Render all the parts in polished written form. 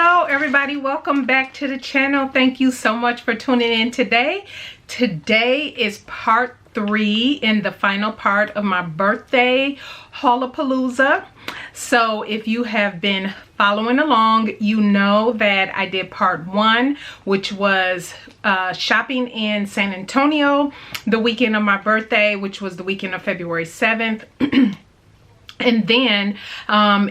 Hello everybody, welcome back to the channel. Thank you so much for tuning in today. Today is part 3 in the final part of my birthday Haul-A-Palooza. So if you have been following along, you know that I did part 1, which was shopping in San Antonio the weekend of my birthday, which was the weekend of February 7th. And then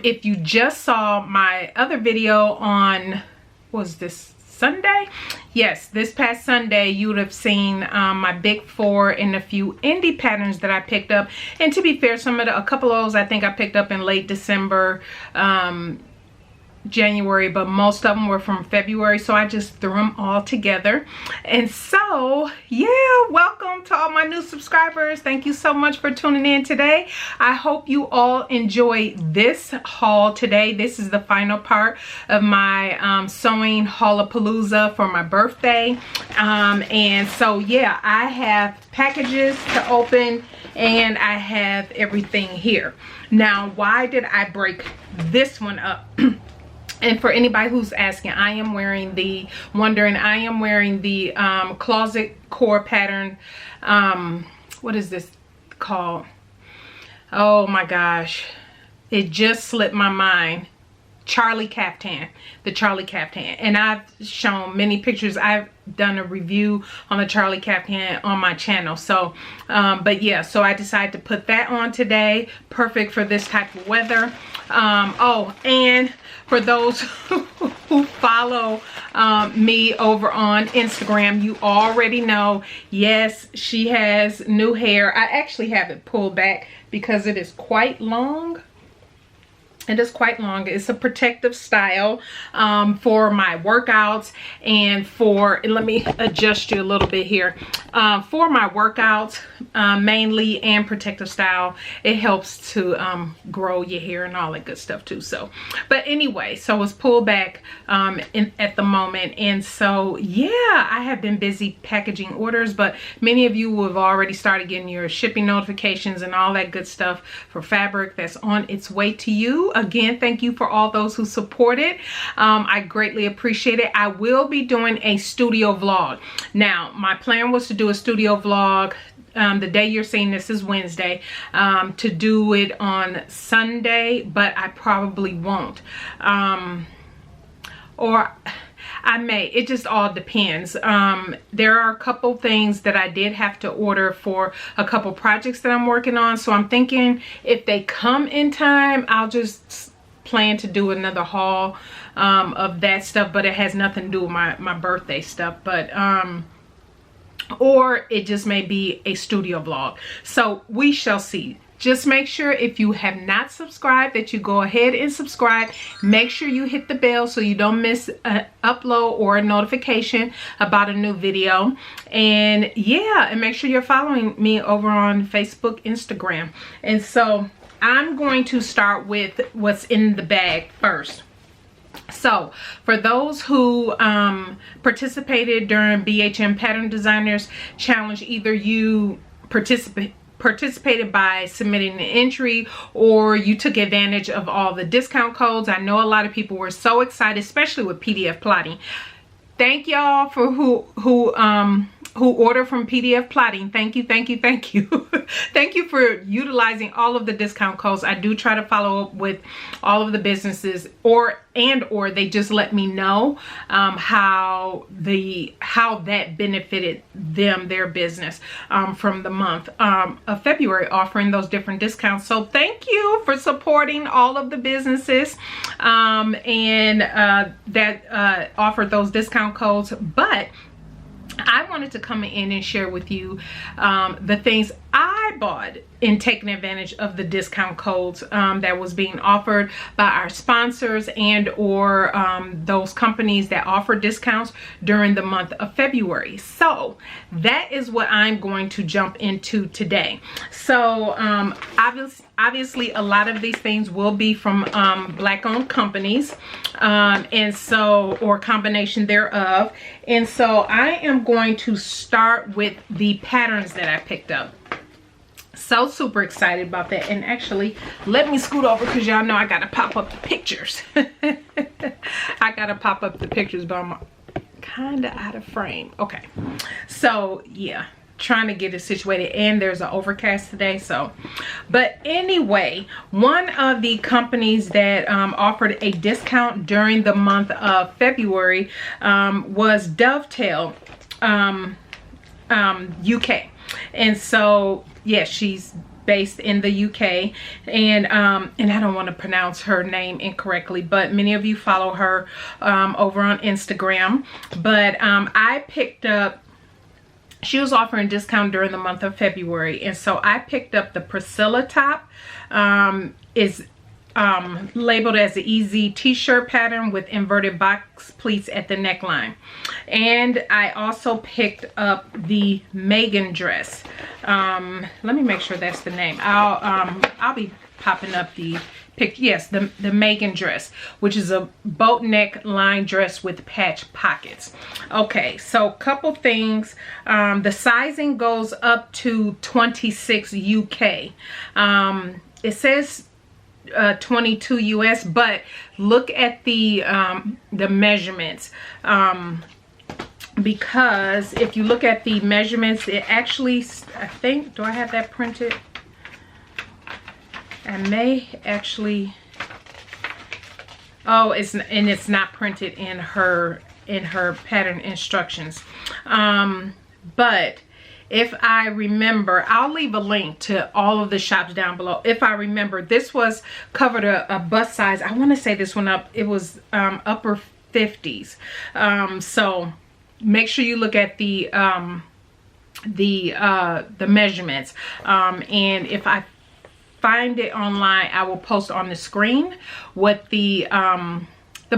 if you just saw my other video on, was this Sunday? Yes, this past Sunday, you would have seen my big 4 and a few indie patterns that I picked up. And to be fair, a couple of those I think I picked up in late December, January, but most of them were from February, so I just threw them all together. And so yeah, welcome to all my new subscribers. Thank you so much for tuning in today. I hope you all enjoy this haul today. This is the final part of my sewing Haul-A-Palooza for my birthday. And so yeah, I have packages to open and I have everything here. Now, why did I break this one up? And for anybody who's asking, I am wearing the closet core pattern. What is this called? Oh my gosh, it just slipped my mind. Charlie Caftan, the Charlie Caftan. And I've shown many pictures. I've done a review on the Charlie Caftan on my channel. So but yeah, so I decided to put that on today. Perfect for this type of weather. Oh, and for those who follow me over on Instagram, you already know, yes, she has new hair. I actually have it pulled back because it is quite long. It is quite long. It's a protective style for my workouts and for, let me adjust you a little bit here, for my workouts mainly, and protective style. It helps to grow your hair and all that good stuff too. So, but anyway, so it's pulled back at the moment. And so yeah, I have been busy packaging orders, but many of you will have already started getting your shipping notifications and all that good stuff for fabric that's on its way to you. Again, thank you for all those who support it. I greatly appreciate it. I will be doing a studio vlog. Now, my plan was to do a studio vlog. The day you're seeing this is Wednesday, to do it on Sunday, but I probably won't. Or I may. It just all depends. There are a couple things that I did have to order for a couple projects that I'm working on. So I'm thinking if they come in time, I'll just plan to do another haul of that stuff. But it has nothing to do with my birthday stuff. But or it just may be a studio vlog. So we shall see. Just make sure if you have not subscribed that you go ahead and subscribe. Make sure you hit the bell so you don't miss an upload or a notification about a new video. And yeah, and make sure you're following me over on Facebook, Instagram. And so I'm going to start with what's in the bag first. So for those who participated during BHM Pattern Designers Challenge, either you participated by submitting an entry or you took advantage of all the discount codes. I know a lot of people were so excited, especially with PDF plotting. Thank y'all for who order from PDF plotting. Thank you, thank you, thank you. Thank you for utilizing all of the discount codes. I do try to follow up with all of the businesses, or they just let me know how that benefited them, their business, from the month of February, offering those different discounts. So thank you for supporting all of the businesses that offered those discount codes. But I wanted to come in and share with you the things I bought in taking advantage of the discount codes that was being offered by our sponsors and or those companies that offer discounts during the month of February. So that is what I'm going to jump into today. So obviously a lot of these things will be from Black-owned companies, and so, or combination thereof. And so I am going to start with the patterns that I picked up. So super excited about that. And actually, let me scoot over because y'all know I gotta pop up the pictures. I gotta pop up the pictures, but I'm kind of out of frame. Okay, so yeah, trying to get it situated, and there's an overcast today. So, but anyway, one of the companies that offered a discount during the month of February was Dovetail UK. And so yeah, she's based in the UK, and I don't want to pronounce her name incorrectly, but many of you follow her over on Instagram. But I picked up, she was offering a discount during the month of February, and so I picked up the Priscilla top. Is labeled as the easy t-shirt pattern with inverted box pleats at the neckline. And I also picked up the Megan dress. Let me make sure that's the name. I'll be popping up the picture. Yes, the Megan dress, which is a boat neck line dress with patch pockets. Okay, so couple things. The sizing goes up to 26 UK. It says 22 US, but look at the measurements, because if you look at the measurements, it actually, I think, do I have that printed? I may actually, oh, it's not printed in her pattern instructions. But if I remember, I'll leave a link to all of the shops down below. If I remember, this was covered a bust size. I want to say this one up, it was upper 50s. So make sure you look at the measurements. And if I find it online, I will post on the screen what the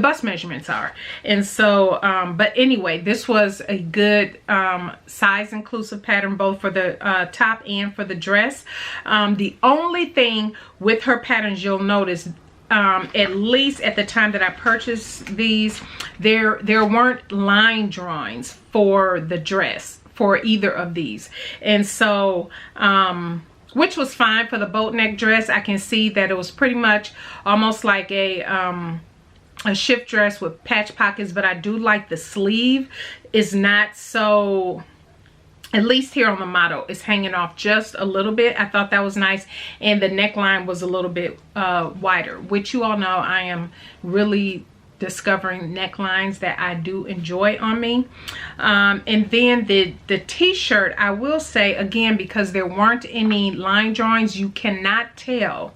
bust measurements are. And so but anyway, this was a good size inclusive pattern, both for the top and for the dress. The only thing with her patterns you'll notice, at least at the time that I purchased these, there weren't line drawings for the dress for either of these. And so which was fine for the boat neck dress. I can see that it was pretty much almost like a shift dress with patch pockets, but I do like the sleeve is not so, at least here on the model, it's hanging off just a little bit. I thought that was nice. And the neckline was a little bit wider, which you all know I am really discovering necklines that I do enjoy on me. And then the t-shirt, I will say again, because there weren't any line drawings, you cannot tell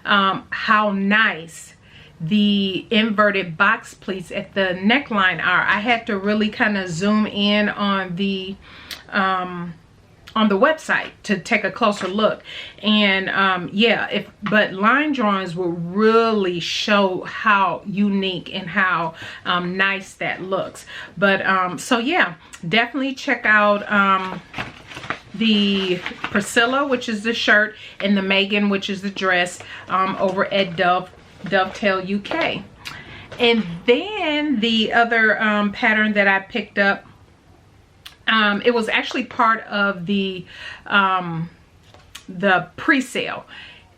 how nice the inverted box pleats at the neckline are. I had to really kind of zoom in on the website to take a closer look. And yeah, but line drawings will really show how unique and how nice that looks. But so yeah, definitely check out the Priscilla, which is the shirt, and the Megan, which is the dress, over at Dovetail UK. And then the other pattern that I picked up, it was actually part of the pre-sale.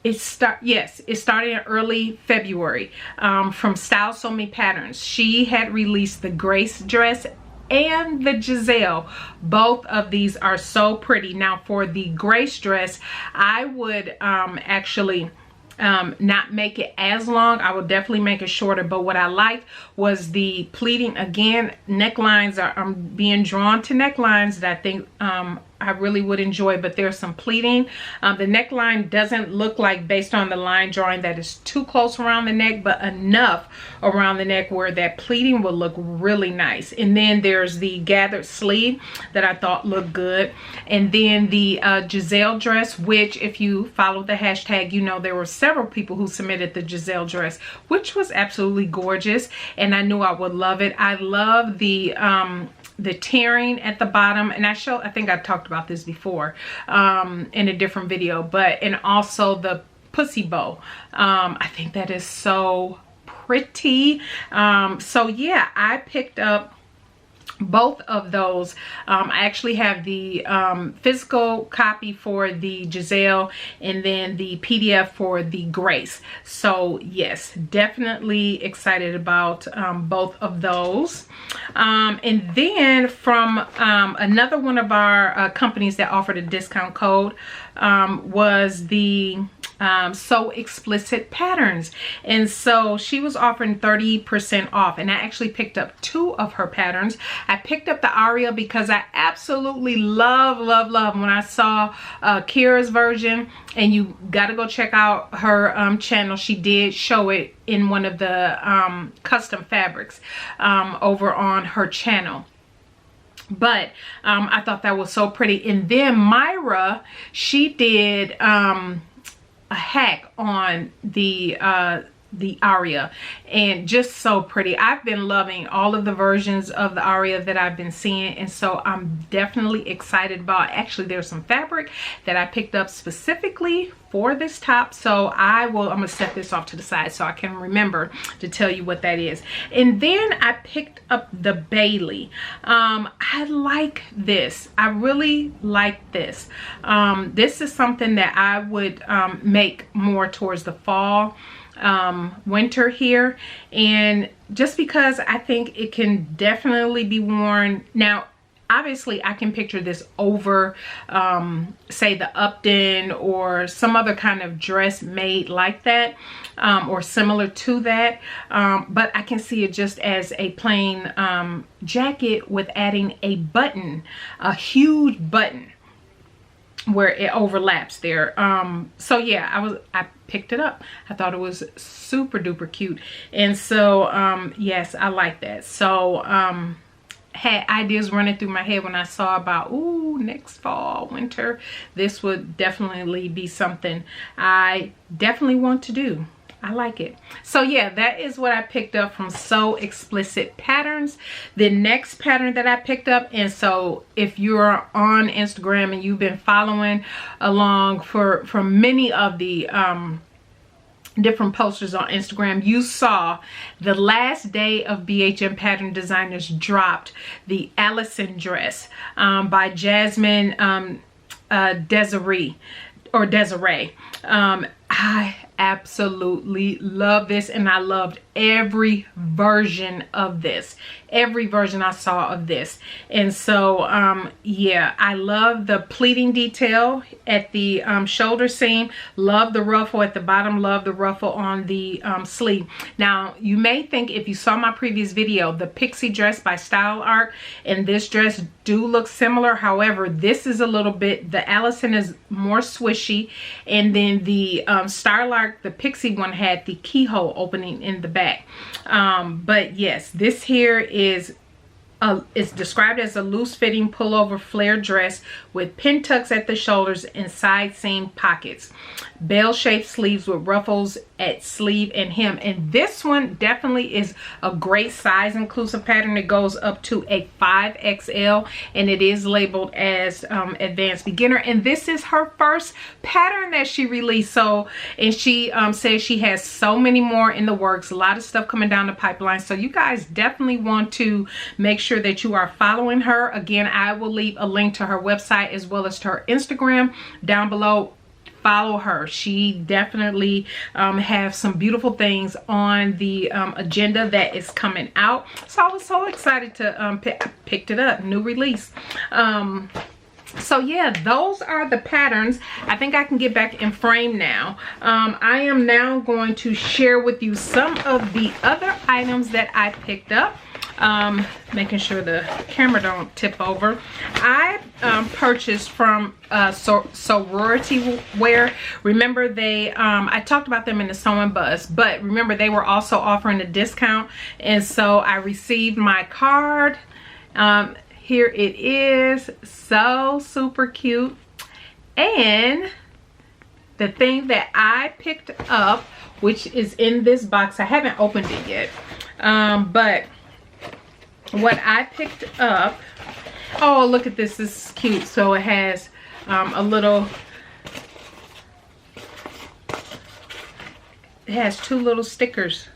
It started in early February from Style So Me Patterns. She had released the Grace dress and the Giselle. Both of these are so pretty. Now for the Grace dress, I would actually not make it as long. I will definitely make it shorter, but what I liked was the pleating. Again, necklines are, I'm being drawn to necklines that I think I really would enjoy, but there's some pleating. The neckline doesn't look like, based on the line drawing, that is too close around the neck, but enough around the neck where that pleating will look really nice. And then there's the gathered sleeve that I thought looked good. And then the Giselle dress, which if you follow the hashtag, you know there were several people who submitted the Giselle dress, which was absolutely gorgeous, and I knew I would love it. I love the tearing at the bottom, and I think I talked about this before in a different video, and also the pussy bow. I think that is so pretty. So yeah, I picked up both of those. I actually have the physical copy for the Giselle and then the PDF for the Grace. So yes, definitely excited about both of those. And then from another one of our companies that offered a discount code was the So Explicit Patterns. And so she was offering 30% off, and I actually picked up 2 of her patterns. I picked up the Aria because I absolutely love when I saw Kira's version, and you got to go check out her channel. She did show it in one of the custom fabrics over on her channel. But I thought that was so pretty. And then Myra, she did a hack on the Aria, and just so pretty. I've been loving all of the versions of the Aria that I've been seeing, and so I'm definitely excited about. Actually, there's some fabric that I picked up specifically for this top, so I'm gonna set this off to the side so I can remember to tell you what that is. And then I picked up the Bailey. I like this. I really like this. This is something that I would make more towards the fall, winter here, and just because I think it can definitely be worn. Now obviously I can picture this over say the Upton or some other kind of dress made like that, or similar to that, but I can see it just as a plain jacket with adding a button, a huge button where it overlaps there. So yeah, I picked it up. I thought it was super duper cute, and so yes, I like that. So had ideas running through my head when I saw about, ooh, next fall, winter, this would definitely be something I definitely want to do. I like it. So yeah, that is what I picked up from So Explicit Patterns. The next pattern that I picked up, and so if you're on Instagram and you've been following along for many of the different posters on Instagram, you saw the last day of BHM Pattern Designers dropped the Allison dress by Jasmine Desiree. I absolutely love this, and I loved every version of this, every version I saw of this. And so yeah, I love the pleating detail at the shoulder seam, love the ruffle at the bottom, love the ruffle on the sleeve. Now you may think, if you saw my previous video, the pixie dress by Style Art and this dress do look similar. However, this is a little bit, the Allison is more swishy, and then the Starlark, the pixie one, had the keyhole opening in the back. But yes, this here is described as a loose-fitting pullover flare dress with pin tucks at the shoulders and side seam pockets, bell-shaped sleeves with ruffles at sleeve and hem. And this one definitely is a great size inclusive pattern. It goes up to a 5XL, and it is labeled as advanced beginner. And this is her first pattern that she released. So, and she says she has so many more in the works, a lot of stuff coming down the pipeline. So you guys definitely want to make sure that you are following her. Again, I will leave a link to her website as well as to her Instagram down below. Follow her. She definitely has some beautiful things on the agenda that is coming out. So I was so excited to picked it up, new release. So yeah, those are the patterns. I think I can get back in frame now. I am now going to share with you some of the other items that I picked up. Making sure the camera don't tip over. I purchased from Sorority Wear. Remember they, I talked about them in the Sewing Buzz, but remember they were also offering a discount, and so I received my card. Here it is, so super cute. And the thing that I picked up, which is in this box, I haven't opened it yet, but what I picked up, oh look at this, this is cute. So it has a little, it has 2 little stickers.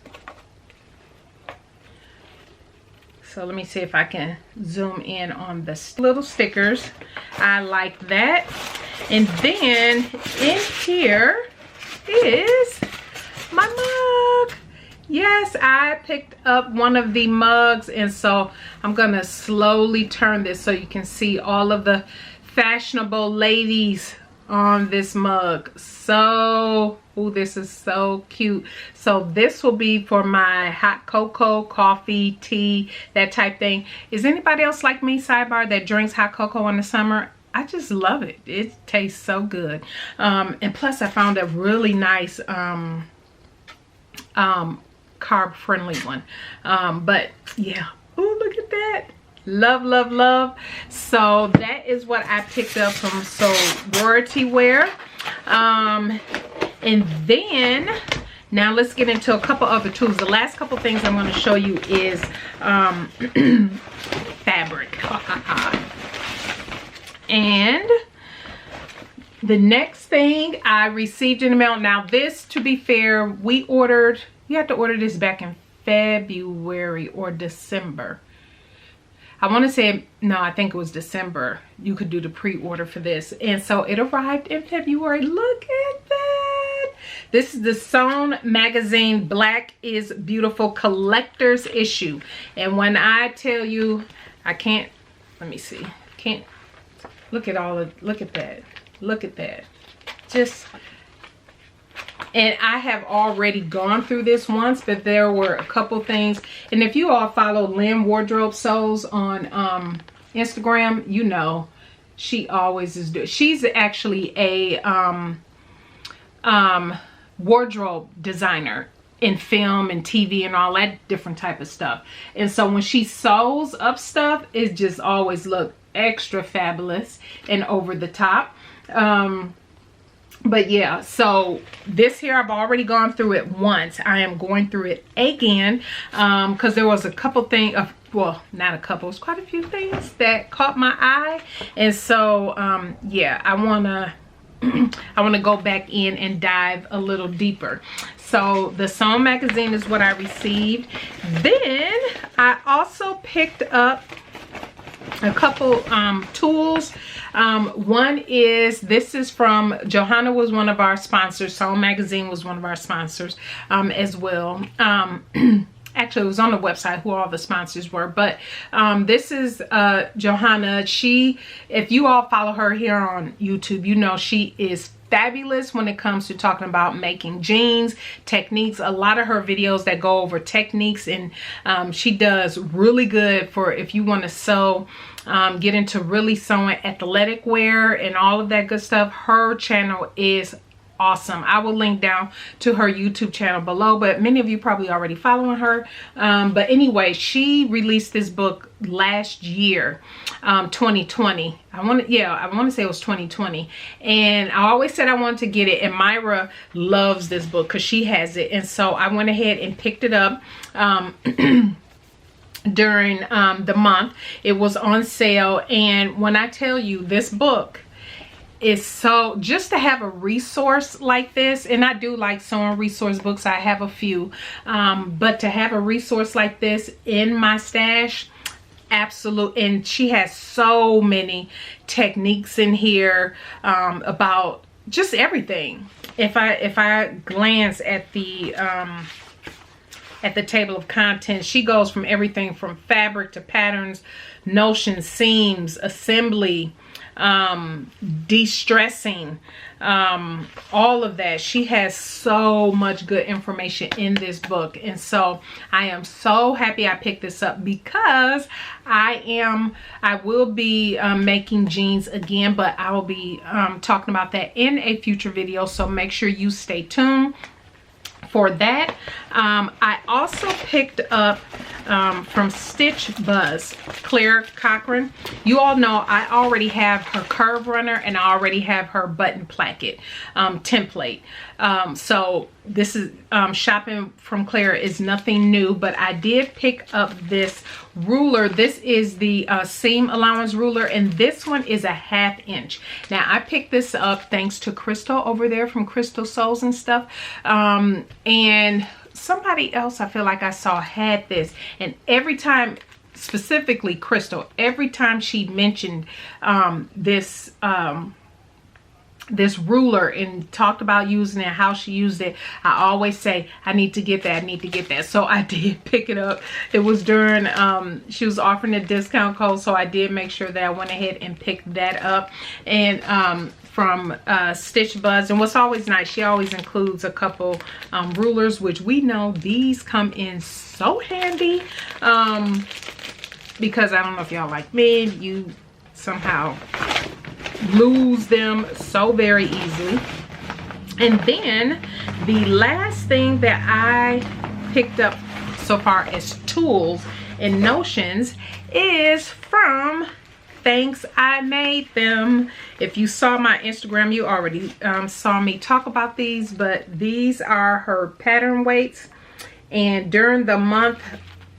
So let me see if I can zoom in on the little stickers. I like that. And then in here is my mug. Yes, I picked up one of the mugs, and so I'm gonna slowly turn this so you can see all of the fashionable ladies on this mug. So, oh, this is so cute. So this will be for my hot cocoa, coffee, tea, that type thing. Is anybody else like me, sidebar, that drinks hot cocoa in the summer? I just love it. It tastes so good. And plus I found a really nice carb friendly one. But yeah, oh, look at that. Love, love, love. So that is what I picked up from Sorority Wear. And then now let's get into a couple other tools. The last couple things I'm going to show you is fabric. And the next thing I received in the mail. Now this, to be fair, we ordered, you had to order this back in February or December. I want to say, no, I think it was December. You could do the pre-order for this. And so it arrived in February. Look at that. This is the Sewn Magazine Black is Beautiful Collector's Issue. And when I tell you, I can't, let me see. Can't, look at all of, look at that. Look at that. Just, and I have already gone through this once, but there were a couple things. And if you all follow Lynn Wardrobe Sews on Instagram, you know she always is doing. She's actually a wardrobe designer in film and TV and all that different type of stuff. And so when she sews up stuff, it just always look extra fabulous and over the top. But yeah, so this here, I've already gone through it once. I am going through it again because there was a couple things, well, not a couple, it was quite a few things that caught my eye. And so yeah, I want to go back in and dive a little deeper. So the Sewn Magazine is what I received. Then I also picked up a couple tools. One is, this is from Johanna, was one of our sponsors. Sewn Magazine was one of our sponsors as well. Actually, it was on the website who all the sponsors were, but this is Johanna. She, if you all follow her here on YouTube, you know she is fabulous when it comes to talking about making jeans, techniques. A lot of her videos that go over techniques, and she does really good for if you want to sew, get into really sewing athletic wear and all of that good stuff. Her channel is awesome. I will link down to her YouTube channel below, but many of you probably already following her. But anyway, she released this book last year, 2020. I want to say it was 2020. And I always said I wanted to get it, and Myra loves this book because she has it. And so I went ahead and picked it up during the month. It was on sale, and when I tell you, this book is so, just to have a resource like this, and I do like sewing resource books, I have a few, but to have a resource like this in my stash, absolute. And she has so many techniques in here about just everything. If I glance at the table of contents, she goes from everything from fabric to patterns, notions, seams, assembly, de-stressing, all of that. She has so much good information in this book, and so I am so happy I picked this up because I will be making jeans again, but I will be talking about that in a future video, so make sure you stay tuned for that. I also picked up from Stitch Buzz, Claire Cochran. You all know I already have her curve runner, and I already have her button placket template. So this is shopping from Claire is nothing new, but I did pick up this ruler. This is the seam allowance ruler, and this one is a 1/2 inch. Now I picked this up thanks to Crystal over there from Crystal Sews and stuff, and somebody else I feel like I saw had this, and every time specifically Crystal, every time she mentioned this ruler and talked about using it, how she used it, I always say, I need to get that, I need to get that. So I did pick it up. It was during, she was offering a discount code, so I did make sure that I went ahead and picked that up. And from Stitch Buzz. And what's always nice, she always includes a couple rulers, which we know these come in so handy, because I don't know if y'all like me, you somehow lose them so very easily. And then the last thing that I picked up so far as tools and notions is from Thanks I Made Them. If you saw my Instagram, you already saw me talk about these, but these are her pattern weights. And during the month,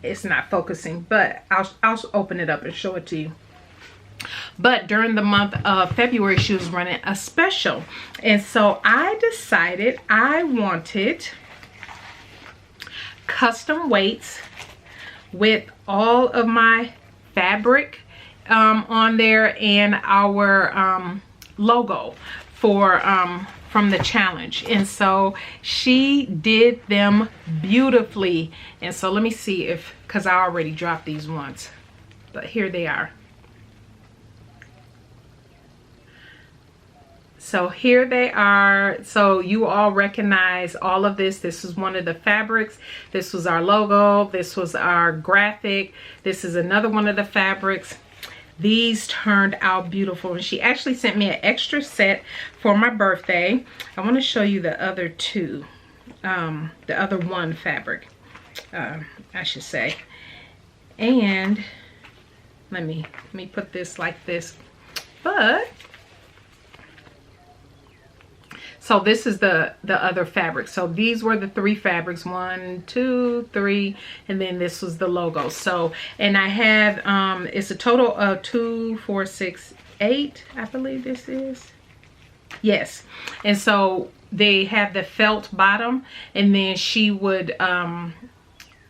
it's not focusing, but I'll open it up and show it to you. But during the month of February, she was running a special. And so I decided I wanted custom weights with all of my fabric on there and our logo for from the challenge. And so she did them beautifully. And so let me see if, because I already dropped these once, but here they are. So here they are. So you all recognize all of this. This is one of the fabrics. This was our logo. This was our graphic. This is another one of the fabrics. These turned out beautiful. And she actually sent me an extra set for my birthday. I want to show you the other two, the other one fabric, I should say. And let me put this like this. But so this is the other fabric. So these were the three fabrics, 1, 2, 3, and then this was the logo. So, and I have, it's a total of 2, 4, 6, 8, I believe this is. Yes. And so they have the felt bottom, and then she would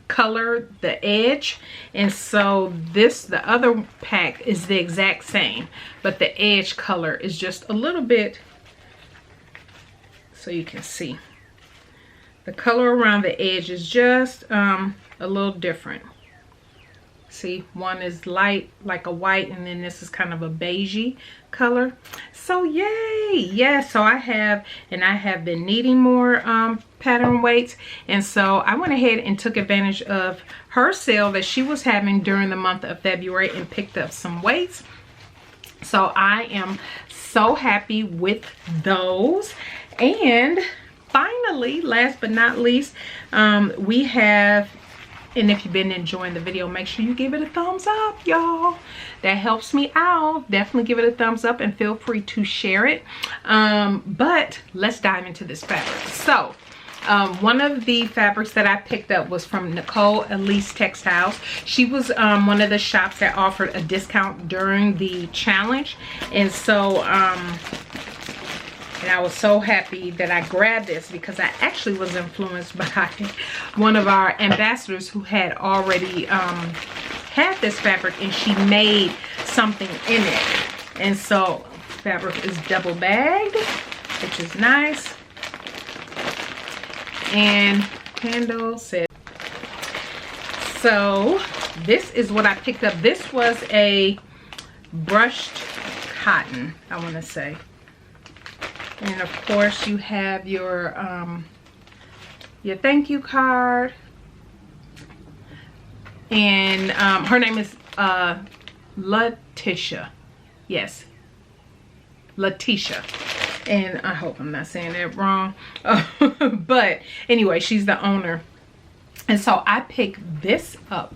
color the edge. And so this, the other pack is the exact same, but the edge color is just a little bit, so you can see the color around the edge is just a little different. See, one is light like a white, and then this is kind of a beigey color. So yay, yeah. So I have been needing more pattern weights, and so I went ahead and took advantage of her sale that she was having during the month of February and picked up some weights. So I am so happy with those. And finally, last but not least, we have, and if you've been enjoying the video, make sure you give it a thumbs up, y'all. That helps me out. Definitely give it a thumbs up and feel free to share it. But let's dive into this fabric. So one of the fabrics that I picked up was from Nicole Elise Textiles. She was one of the shops that offered a discount during the challenge. And so and I was so happy that I grabbed this, because I actually was influenced by one of our ambassadors who had already had this fabric, and she made something in it. And so fabric is double bagged, which is nice. And handle said, so this is what I picked up. This was a brushed cotton, I want to say. And of course you have your thank you card. And her name is Letitia. Yes, Letitia. And I hope I'm not saying that wrong. But anyway, she's the owner. And so I picked this up.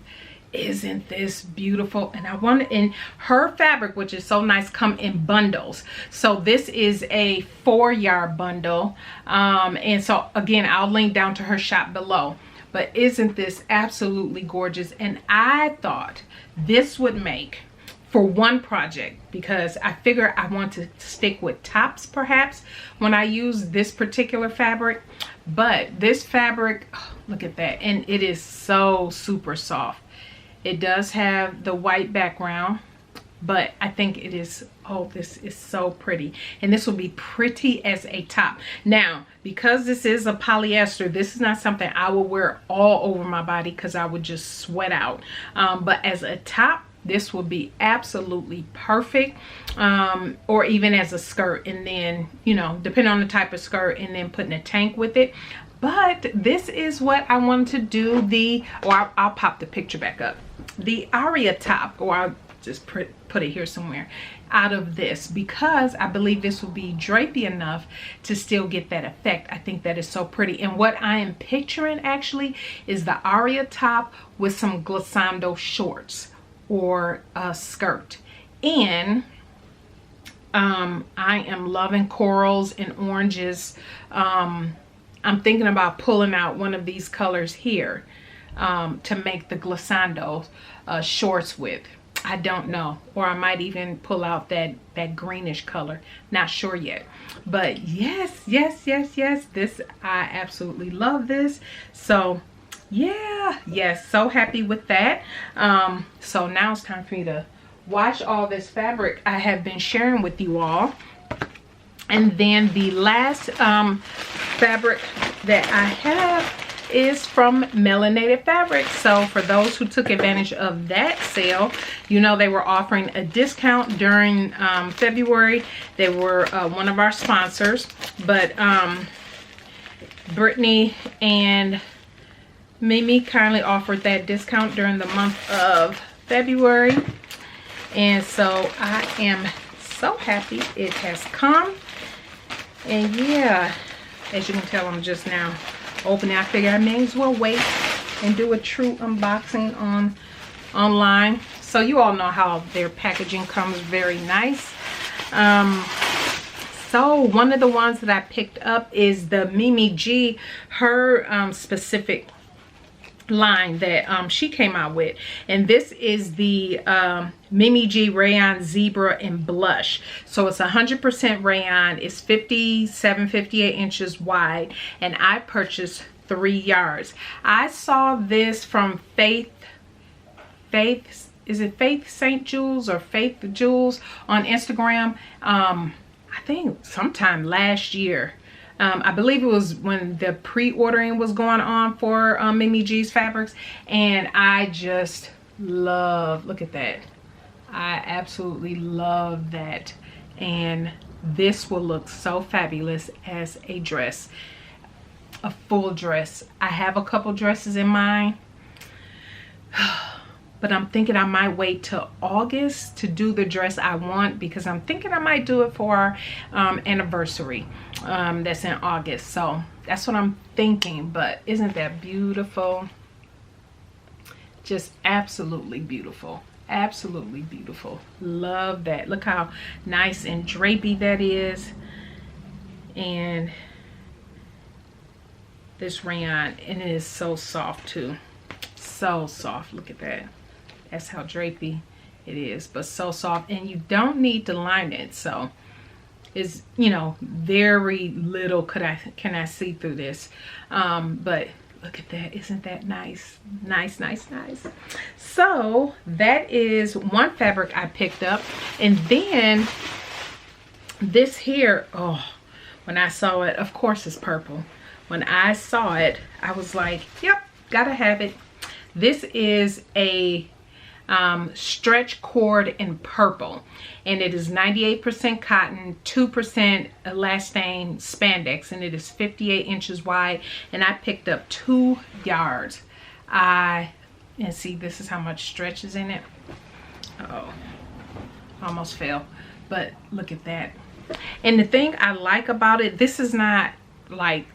Isn't this beautiful? And I want, in her fabric, which is so nice, come in bundles. So this is a 4-yard bundle. And so again, I'll link down to her shop below. But isn't this absolutely gorgeous? And I thought this would make for one project, because I figure I want to stick with tops perhaps when I use this particular fabric. But this fabric, oh, look at that. And it is so super soft. It does have the white background, but I think it is, oh, this is so pretty. And this will be pretty as a top. Now, because this is a polyester, this is not something I will wear all over my body because I would just sweat out. But as a top, this will be absolutely perfect. Or even as a skirt, and then, you know, depending on the type of skirt, and then putting a tank with it. But this is what I wanted to do. I'll pop the picture back up. The Aria top, or I'll just put it here somewhere, out of this, because I believe this will be drapey enough to still get that effect. I think that is so pretty. And what I am picturing actually is the Aria top with some glissando shorts or a skirt. And I am loving corals and oranges. I'm thinking about pulling out one of these colors here to make the glissando shorts with. I don't know, or I might even pull out that greenish color. Not sure yet, but yes, this, I absolutely love this. So yeah, yes, so happy with that. So now it's time for me to wash all this fabric I have been sharing with you all. And then the last fabric that I have is from Melanated Fabrics. So for those who took advantage of that sale, you know, they were offering a discount during February. They were one of our sponsors, but Brittany and Mimi kindly offered that discount during the month of February. And so I am so happy it has come. And yeah, as you can tell, I'm just now opening. I figure I may as well wait and do a true unboxing online. So you all know how their packaging comes very nice. So one of the ones that I picked up is the Mimi G, her specific line that she came out with, and this is the Mimi G Rayon Zebra in Blush. So it's 100% rayon. It's 58 inches wide, and I purchased 3 yards. I saw this from Faith, is it Faith St. Jules or Faith Jules on Instagram? I think sometime last year. I believe it was when the pre-ordering was going on for Mimi G's fabrics, and I just love, look at that. I absolutely love that, and this will look so fabulous as a dress, a full dress. I have a couple dresses in mind, but I'm thinking I might wait till August to do the dress I want, because I'm thinking I might do it for our anniversary that's in August. So that's what I'm thinking. But isn't that beautiful? Just absolutely beautiful. Absolutely beautiful. Love that. Look how nice and drapey that is. And this rayon, and it is so soft too. So soft. Look at that. That's how drapey it is, but so soft. And you don't need to line it, so it's, you know, very little can I see through this. But look at that. Isn't that nice? Nice. So that is one fabric I picked up. And then this here, oh, when I saw it, of course it's purple. When I saw it, I was like, yep, gotta have it. This is a stretch cord in purple, and it is 98% cotton, 2% elastane spandex, and it is 58 inches wide, and I picked up 2 yards. And see, this is how much stretch is in it. Uh-oh, almost fell, but look at that. And the thing I like about it, this is not like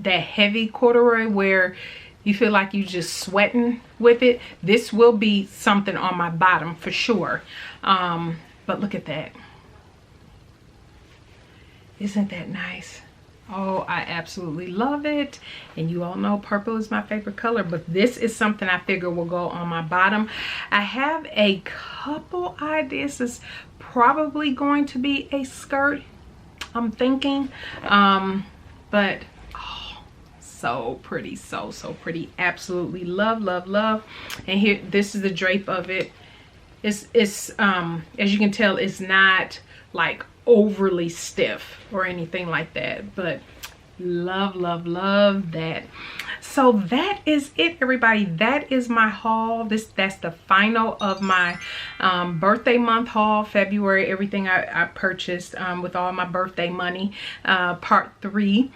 that heavy corduroy where you feel like you just sweating with it. This will be something on my bottom for sure. But look at that. Isn't that nice? Oh, I absolutely love it. And you all know purple is my favorite color, but this is something I figure will go on my bottom. I have a couple ideas. It's probably going to be a skirt, I'm thinking. But so pretty, so pretty. Absolutely love, love, love. And here, this is the drape of it. It's as you can tell, it's not like overly stiff or anything like that, but love, love, love that. So that is it, everybody. That is my haul. That's the final of my birthday month haul, February, everything I purchased with all my birthday money, part 3.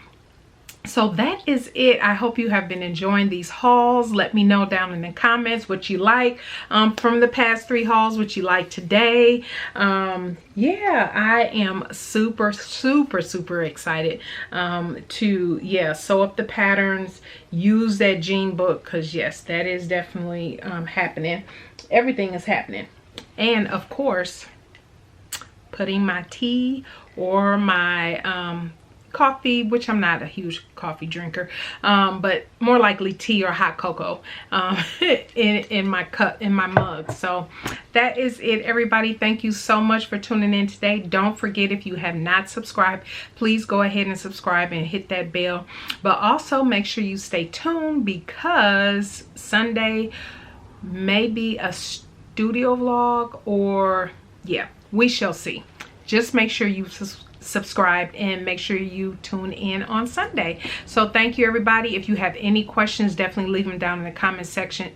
So that is it. I hope you have been enjoying these hauls. Let me know down in the comments what you like from the past 3 hauls, what you like today. Yeah, I am super excited to sew up the patterns, use that jean book, because yes, that is definitely happening. Everything is happening. And of course, putting my tea or my coffee, which I'm not a huge coffee drinker, but more likely tea or hot cocoa in my cup, in my mug. So that is it, everybody. Thank you so much for tuning in today. Don't forget, if you have not subscribed, please go ahead and subscribe and hit that bell. But also make sure you stay tuned, because Sunday may be a studio vlog, or yeah, we shall see. Just make sure you subscribe and make sure you tune in on Sunday. So thank you, everybody. If you have any questions, definitely leave them down in the comment section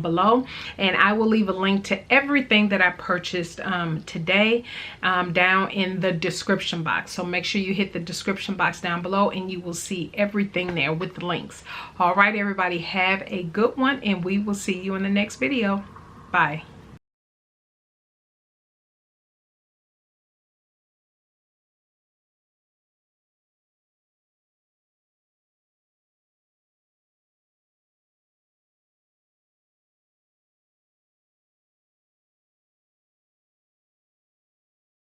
below, and I will leave a link to everything that I purchased today down in the description box. So make sure you hit the description box down below and you will see everything there with the links. All right, everybody, have a good one, and we will see you in the next video. Bye.